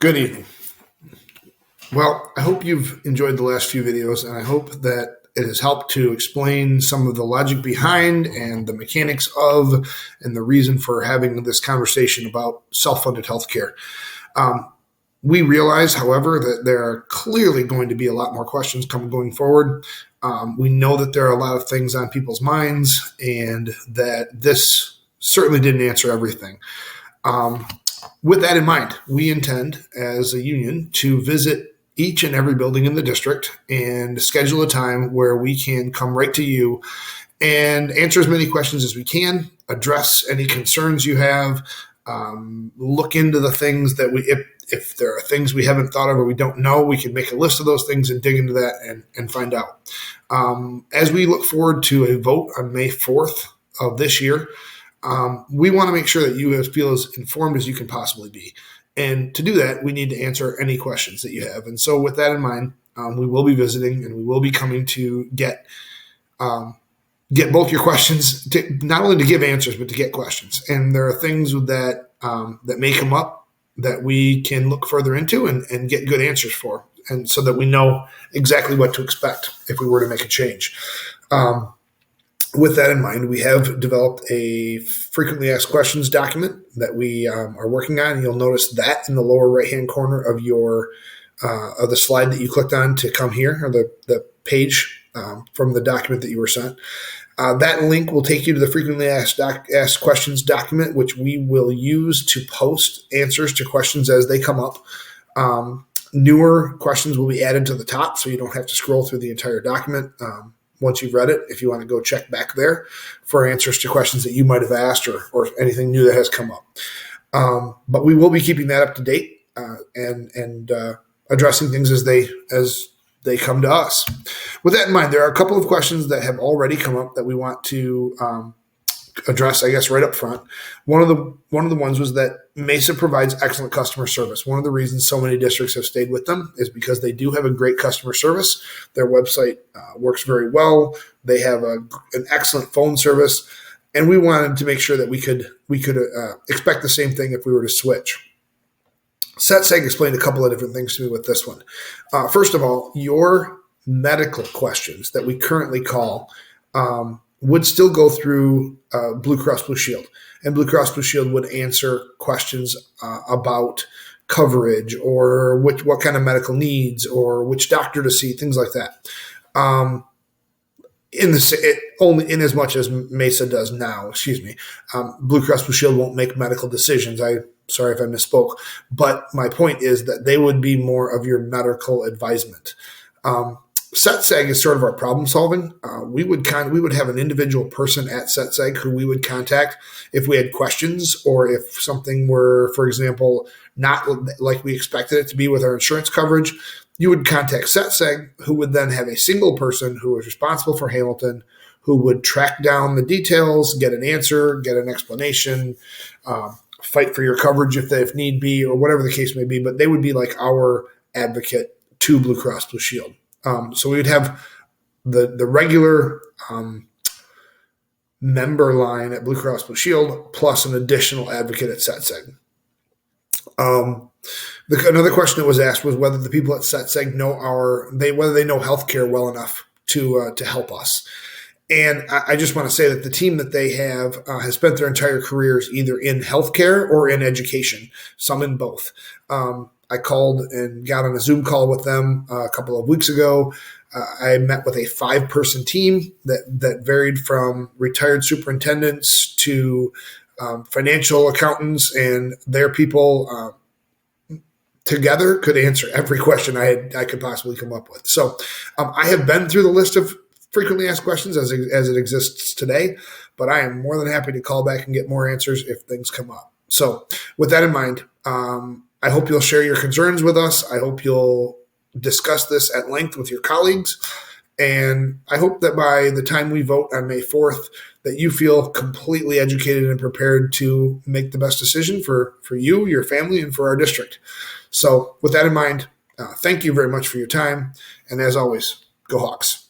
Good evening. Well, I hope you've enjoyed the last few videos, and I hope that it has helped to explain some of the logic behind and the mechanics of and the reason for having this conversation about self-funded healthcare. We realize, however, that there are clearly going to be a lot more questions going forward. We know that there are a lot of things on people's minds and that this certainly didn't answer everything. With that in mind, we intend as a union to visit each and every building in the district and schedule a time where we can come right to you and answer as many questions as we can, address any concerns you have, look into the things that if there are things we haven't thought of or we don't know, we can make a list of those things and dig into that and find out. As we look forward to a vote on May 4th of this year, we want to make sure that you feel as informed as you can possibly be. And to do that, we need to answer any questions that you have. And so with that in mind, we will be visiting and we will be coming to get both your questions, not only to give answers, but to get questions. And there are things that may come up that we can look further into and get good answers for. And so that we know exactly what to expect if we were to make a change. With that in mind, we have developed a frequently asked questions document that we are working on. You'll notice that in the lower right-hand corner of of the slide that you clicked on to come here, or the page from the document that you were sent. That link will take you to the frequently asked questions document, which we will use to post answers to questions as they come up. Newer questions will be added to the top, so you don't have to scroll through the entire document. Once you've read it, if you want to go check back there for answers to questions that you might have asked or anything new that has come up. But we will be keeping that up to date and addressing things as they come to us. With that in mind, there are a couple of questions that have already come up that we want to address, I guess, right up front. One of the ones was that Mesa provides excellent customer service. One of the reasons so many districts have stayed with them is because they do have a great customer service. Their website works very well. They have an excellent phone service, and we wanted to make sure that we could expect the same thing if we were to switch. SETSEG explained a couple of different things to me with this one. First of all, your medical questions that we currently call would still go through Blue Cross Blue Shield. And Blue Cross Blue Shield would answer questions about coverage or what kind of medical needs or which doctor to see, things like that. Only in as much as Mesa does now, Blue Cross Blue Shield won't make medical decisions. Sorry if I misspoke. But my point is that they would be more of your medical advisement. SETSEG is sort of our problem solving. We would have an individual person at SETSEG who we would contact if we had questions or if something were, for example, not like we expected it to be with our insurance coverage. You would contact SETSEG, who would then have a single person who is responsible for Hamilton, who would track down the details, get an answer, get an explanation, fight for your coverage if need be, or whatever the case may be. But they would be like our advocate to Blue Cross Blue Shield. So we would have the regular member line at Blue Cross Blue Shield plus an additional advocate at SETSEG. Another question that was asked was whether the people at SETSEG whether they know healthcare well enough to help us. And I just want to say that the team that they have has spent their entire careers either in healthcare or in education, some in both. I called and got on a Zoom call with them a couple of weeks ago. I met with a 5-person team that varied from retired superintendents to financial accountants, and their people together could answer every question I could possibly come up with. So I have been through the list of frequently asked questions as it exists today, but I am more than happy to call back and get more answers if things come up. So with that in mind, I hope you'll share your concerns with us. I hope you'll discuss this at length with your colleagues. And I hope that by the time we vote on May 4th, that you feel completely educated and prepared to make the best decision for you, your family, and for our district. So with that in mind, thank you very much for your time. And as always, go Hawks.